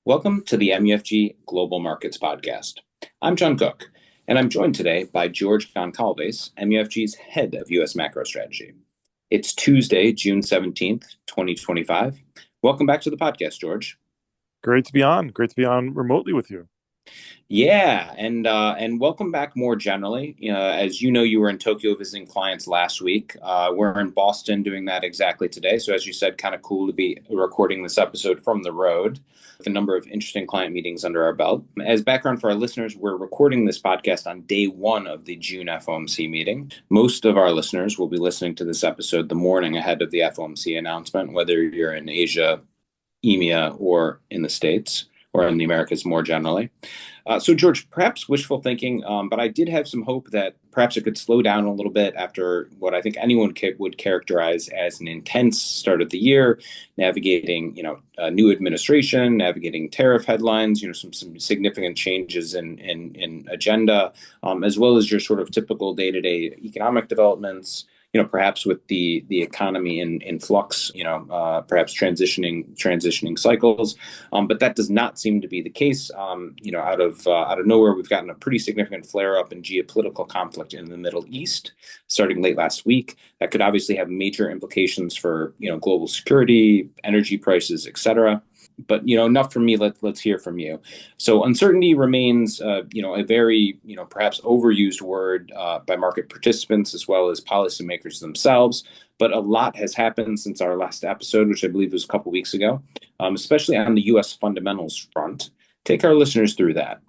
Welcome to the MUFG Global Markets Podcast. I'm John Cook, and I'm joined today by George Goncalves, MUFG's head of U.S. macro strategy. It's Tuesday, June 17th, 2025. Welcome back to the podcast, George. Great to be on. Great to be on remotely with you. Yeah, and welcome back more generally. As you know, you were in Tokyo visiting clients last week. We're in Boston doing that exactly today. So as you said, kind of cool to be recording this episode from the road with a number of interesting client meetings under our belt. As background for our listeners, we're recording this podcast on day one of the June FOMC meeting. Most of our listeners will be listening to this episode the morning ahead of the FOMC announcement, whether you're in Asia, EMEA, or in the States, or in the Americas more generally. So, George, perhaps wishful thinking, but I did have some hope that perhaps it could slow down a little bit after what I think anyone would characterize as an intense start of the year, navigating, a new administration, navigating tariff headlines, some significant changes in agenda, as well as your sort of typical day-to-day economic developments. Perhaps with the economy in flux, perhaps transitioning cycles, but that does not seem to be the case. Out of nowhere, we've gotten a pretty significant flare up in geopolitical conflict in the Middle East, starting late last week. That could obviously have major implications for global security, energy prices, etc. But enough from me. Let's hear from you. So uncertainty remains, a very perhaps overused word by market participants as well as policymakers themselves. But a lot has happened since our last episode, which I believe was a couple weeks ago, especially on the U.S. fundamentals front. Take our listeners through that.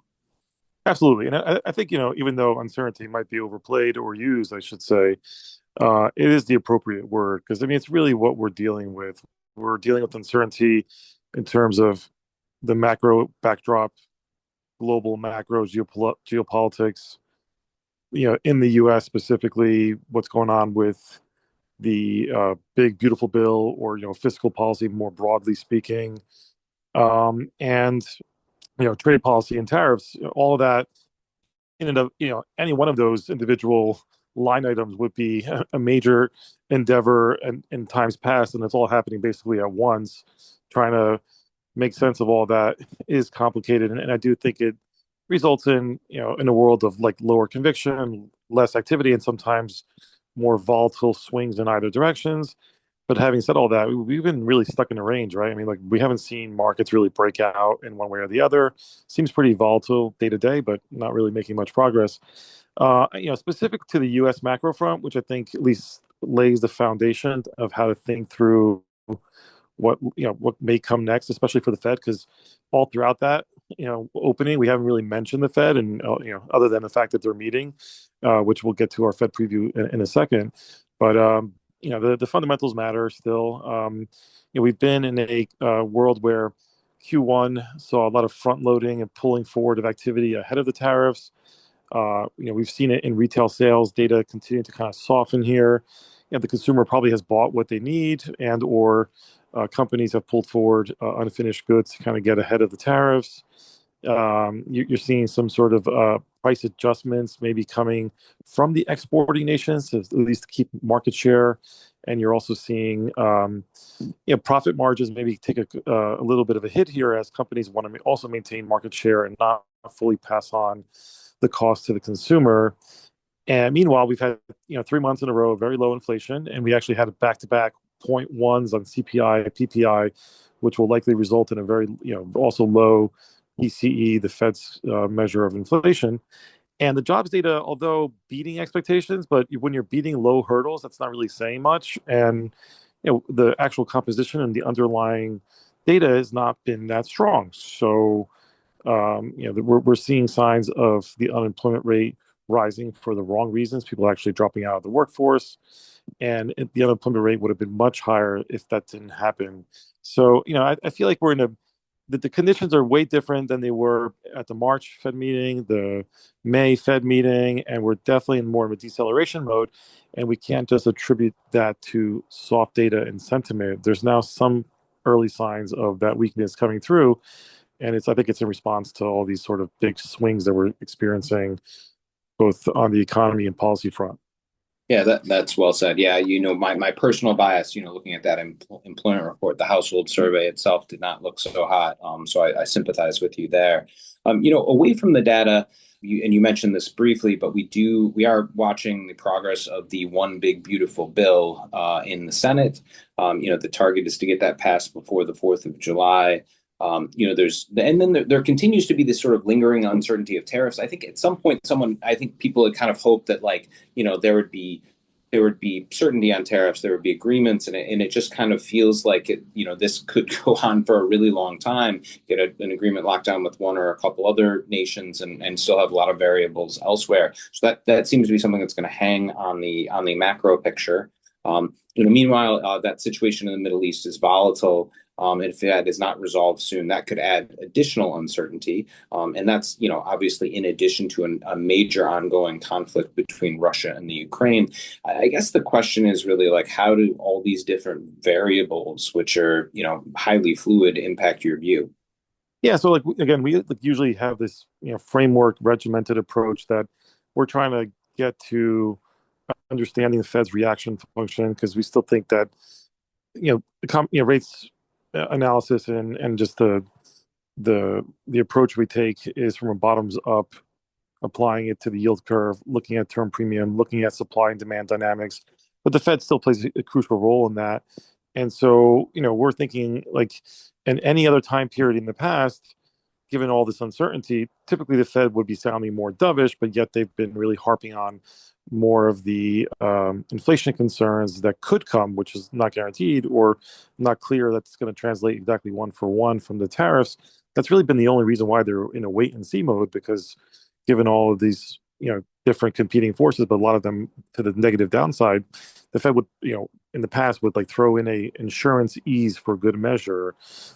Absolutely. And I think, even though uncertainty might be overplayed or used, I should say, it is the appropriate word because, it's really what we're dealing with. We're dealing with uncertainty in terms of the macro backdrop, global macro geopolitics, in the U.S. specifically, what's going on with the big, beautiful bill or, fiscal policy, more broadly speaking. And trade policy and tariffs, all of that in and of, any one of those individual line items would be a major endeavor in times past, and it's all happening basically at once. Trying to make sense of all that is complicated, and I do think it results in a world of like lower conviction, less activity, and sometimes more volatile swings in either directions. But having said all that, we've been really stuck in a range, right? Like we haven't seen markets really break out in one way or the other. Seems pretty volatile day to day, but not really making much progress. Specific to the U.S. macro front, which I think at least lays the foundation of how to think through what may come next, especially for the Fed, because all throughout that opening, we haven't really mentioned the Fed, and other than the fact that they're meeting, which we'll get to our Fed preview in a second. But the fundamentals matter still. We've been in a world where Q1 saw a lot of front loading and pulling forward of activity ahead of the tariffs. We've seen it in retail sales data continuing to kind of soften here. The consumer probably has bought what they need, and or companies have pulled forward unfinished goods to kind of get ahead of the tariffs. You're seeing some sort of price adjustments maybe coming from the exporting nations to at least keep market share. And you're also seeing profit margins maybe take a little bit of a hit here as companies want to also maintain market share and not fully pass on the cost to the consumer. And meanwhile, we've had 3 months in a row of very low inflation, and we actually had a back-to-back 0.1s on CPI and PPI, which will likely result in a very also low PCE, the Fed's measure of inflation. And the jobs data, although beating expectations, but when you're beating low hurdles, that's not really saying much. And the actual composition and the underlying data has not been that strong. So we're seeing signs of the unemployment rate rising for the wrong reasons. People actually dropping out of the workforce, and the unemployment rate would have been much higher if that didn't happen. So I feel like we're in the conditions are way different than they were at the March Fed meeting, the May Fed meeting, and we're definitely in more of a deceleration mode. And we can't just attribute that to soft data and sentiment. There's now some early signs of that weakness coming through, and I think it's in response to all these sort of big swings that we're experiencing, both on the economy and policy front. Yeah, that's well said. Yeah, my personal bias, looking at that employment report, the household survey itself did not look so hot. So I sympathize with you there. Away from the data, you mentioned this briefly, but we are watching the progress of the one big beautiful bill in the Senate. The target is to get that passed before the 4th of July. There continues to be this sort of lingering uncertainty of tariffs. I think at some point, I think people had kind of hoped that like, there would be certainty on tariffs, there would be agreements, and it just kind of feels like this could go on for a really long time. Get an agreement locked down with one or a couple other nations, and still have a lot of variables elsewhere. So that seems to be something that's going to hang on the macro picture. Meanwhile, that situation in the Middle East is volatile. If that is not resolved soon, that could add additional uncertainty. And that's, obviously in addition to a major ongoing conflict between Russia and the Ukraine. I guess the question is really like, how do all these different variables, which are, highly fluid, impact your view? Yeah, so like again, we like usually have this framework, regimented approach that we're trying to get to understanding the Fed's reaction function because we still think that rates analysis and just the approach we take is from a bottoms up, applying it to the yield curve, looking at term premium, looking at supply and demand dynamics. But the Fed still plays a crucial role in that. And so, we're thinking like in any other time period in the past, given all this uncertainty, typically the Fed would be sounding more dovish, but yet they've been really harping on more of the inflation concerns that could come, which is not guaranteed or not clear that's going to translate exactly one for one from the tariffs. That's really been the only reason why they're in a wait and see mode, because given all of these, different competing forces, but a lot of them to the negative downside, the Fed would, in the past would like throw in a insurance ease for good measure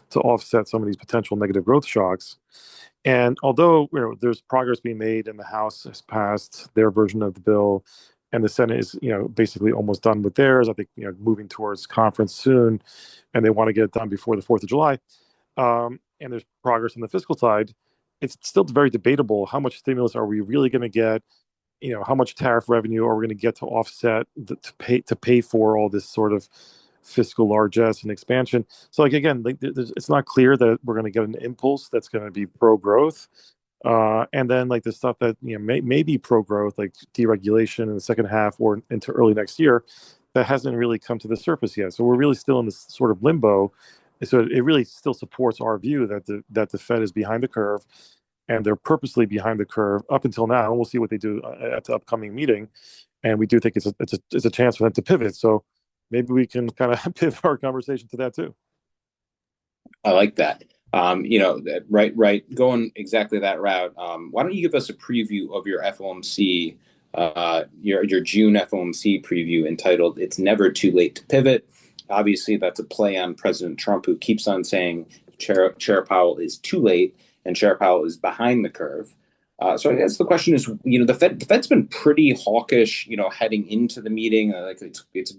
to offset some of these potential negative growth shocks. And although there's progress being made, and the House has passed their version of the bill, and the Senate is basically almost done with theirs. I think moving towards conference soon, and they want to get it done before the 4th of July. And there's progress on the fiscal side. It's still very debatable how much stimulus are we really going to get. How much tariff revenue are we going to get to offset to pay for all this sort of fiscal largesse and expansion. So like again, like, it's not clear that we're going to get an impulse that's going to be pro growth. And then like the stuff that may be pro growth, like deregulation in the second half or into early next year, that hasn't really come to the surface yet. So we're really still in this sort of limbo. So it really still supports our view that the Fed is behind the curve, and they're purposely behind the curve up until now. And we'll see what they do at the upcoming meeting. And we do think it's a chance for them to pivot. So maybe we can kind of pivot our conversation to that too. I like that. Right, going exactly that route. Why don't you give us a preview of your FOMC, your June FOMC preview entitled "It's Never Too Late to Pivot." Obviously, that's a play on President Trump, who keeps on saying Chair Powell is too late and Chair Powell is behind the curve. So I guess the question is, the Fed's been pretty hawkish, heading into the meeting.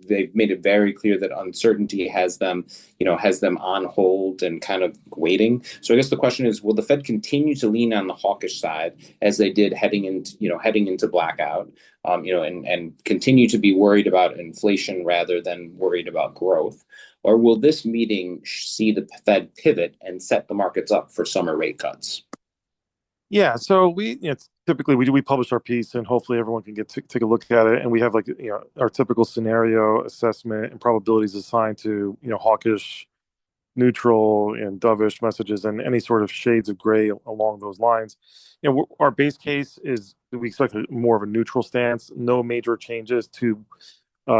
They've made it very clear that uncertainty has them on hold and kind of waiting. So I guess the question is, will the Fed continue to lean on the hawkish side as they did heading into blackout, and continue to be worried about inflation rather than worried about growth? Or will this meeting see the Fed pivot and set the markets up for summer rate cuts? Yeah, so typically we publish our piece, and hopefully everyone can take a look at it, and we have like our typical scenario assessment and probabilities assigned to hawkish, neutral, and dovish messages, and any sort of shades of gray along those lines. Our base case is that we expect more of a neutral stance, no major changes to.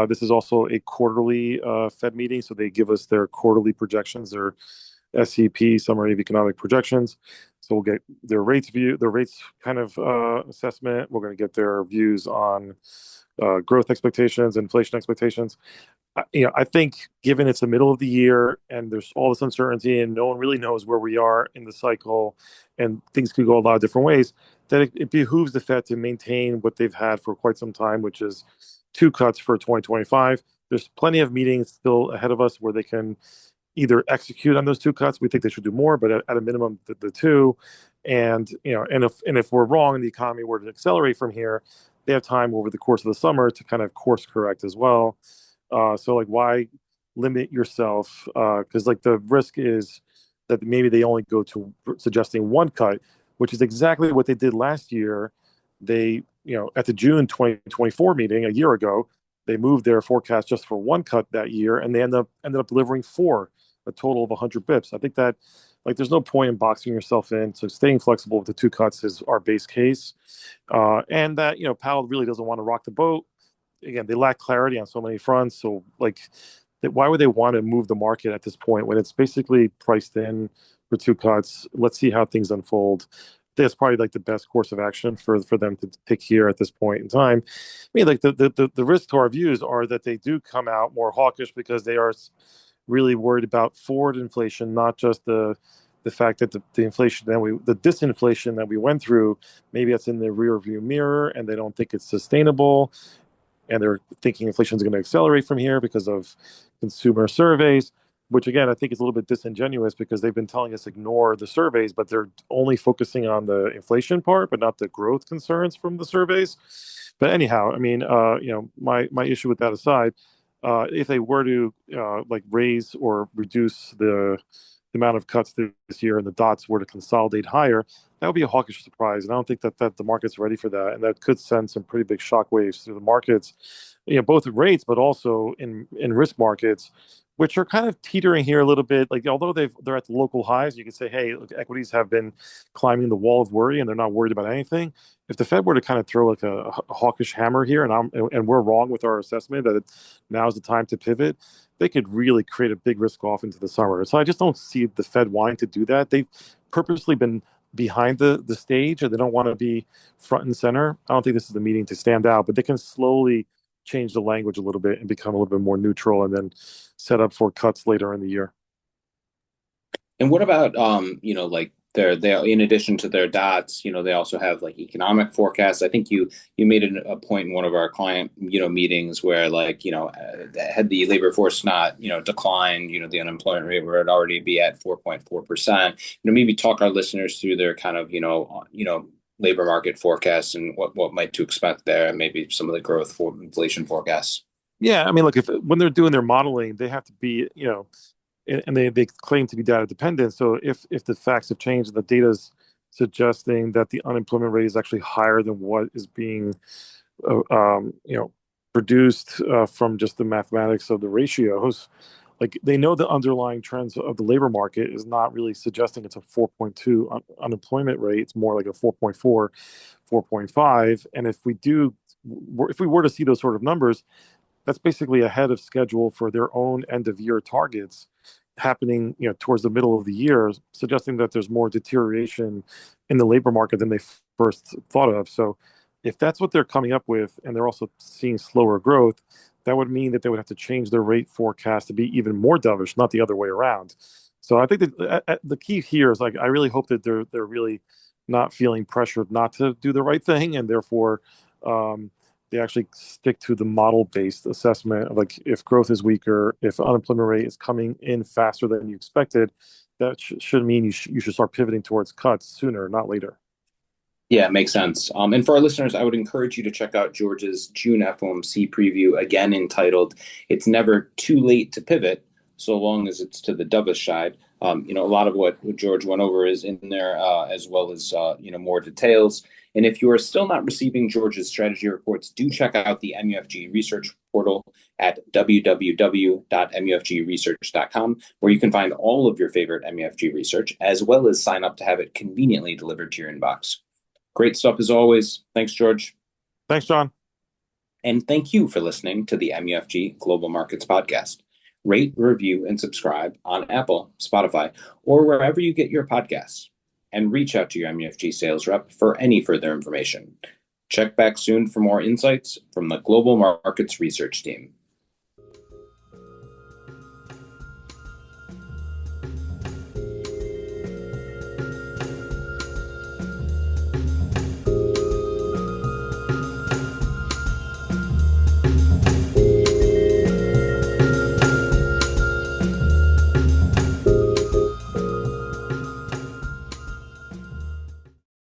This is also a quarterly Fed meeting, so they give us their quarterly projections, their SEP, Summary of Economic Projections. So we'll get their rates kind of assessment. We're going to get their views on growth expectations, inflation expectations. I think given it's the middle of the year and there's all this uncertainty and no one really knows where we are in the cycle and things could go a lot of different ways, that it behooves the Fed to maintain what they've had for quite some time, which is 2 cuts for 2025. There's plenty of meetings still ahead of us where they can either execute on those 2 cuts. We think they should do more, but at a minimum, the 2. And if we're wrong and the economy were to accelerate from here, they have time over the course of the summer to kind of course correct as well. So like, why limit yourself? Because like the risk is that maybe they only go to suggesting one cut, which is exactly what they did last year. They, at the June 2024 meeting a year ago, they moved their forecast just for one cut that year, and they ended up delivering four, a total of 100 bips. I think that like there's no point in boxing yourself in. So staying flexible with the two cuts is our base case, and that Powell really doesn't want to rock the boat. Again, they lack clarity on so many fronts. So like, why would they want to move the market at this point when it's basically priced in for two cuts? Let's see how things unfold. That's probably like the best course of action for them to pick here at this point in time. I mean, like the risk to our views are that they do come out more hawkish because they are really worried about forward inflation, not just the fact that the inflation the disinflation that we went through, maybe that's in the rear view mirror and they don't think it's sustainable, and they're thinking inflation is going to accelerate from here because of consumer surveys, which again I think is a little bit disingenuous because they've been telling us ignore the surveys, but they're only focusing on the inflation part, but not the growth concerns from the surveys. But anyhow, I mean, my issue with that aside, if they were to like raise or reduce the amount of cuts this year and the dots were to consolidate higher, that would be a hawkish surprise. And I don't think that the market's ready for that. And that could send some pretty big shockwaves through the markets, both in rates, but also in risk markets, which are kind of teetering here a little bit. Like, although they're at the local highs, you could say, hey, look, equities have been climbing the wall of worry and they're not worried about anything. If the Fed were to kind of throw like a hawkish hammer here, and we're wrong with our assessment that now's the time to pivot, they could really create a big risk off into the summer. So I just don't see the Fed wanting to do that. They've purposely been behind the stage, and they don't want to be front and center. I don't think this is the meeting to stand out, but they can slowly change the language a little bit and become a little bit more neutral, and then set up for cuts later in the year. And what about like they in addition to their dots, they also have like economic forecasts. I think you made a point in one of our client meetings where like had the labor force not declined, the unemployment rate would already be at 4.4%. Maybe talk our listeners through their kind of labor market forecasts and what might to expect there, and maybe some of the growth for inflation forecasts. Yeah, I mean, look, if when they're doing their modeling, they have to be, and they claim to be data dependent. So if the facts have changed and the data is suggesting that the unemployment rate is actually higher than what is being, produced from just the mathematics of the ratios, like they know the underlying trends of the labor market is not really suggesting it's a 4.2 unemployment rate. It's more like a 4.4, 4.5. And if we were to see those sort of numbers, that's basically ahead of schedule for their own end of year targets happening towards the middle of the year, suggesting that there's more deterioration in the labor market than they first thought of. So if that's what they're coming up with, and they're also seeing slower growth, that would mean that they would have to change their rate forecast to be even more dovish, not the other way around. So I think that the key here is, like, I really hope that they're really not feeling pressured not to do the right thing, and therefore they actually stick to the model-based assessment of, like, if growth is weaker, if unemployment rate is coming in faster than you expected, that should mean you should start pivoting towards cuts sooner, not later. Yeah, it makes sense. And for our listeners, I would encourage you to check out George's June FOMC preview, again entitled "It's Never Too Late to Pivot, so long as it's to the dovish side." A lot of what George went over is in there, as well as more details. And if you are still not receiving George's strategy reports, do check out the MUFG research portal at www.mufgresearch.com, where you can find all of your favorite MUFG research, as well as sign up to have it conveniently delivered to your inbox. Great stuff as always. Thanks, George. Thanks, John. And thank you for listening to the MUFG Global Markets Podcast. Rate, review, and subscribe on Apple, Spotify, or wherever you get your podcasts. And reach out to your MUFG sales rep for any further information. Check back soon for more insights from the Global Markets Research Team.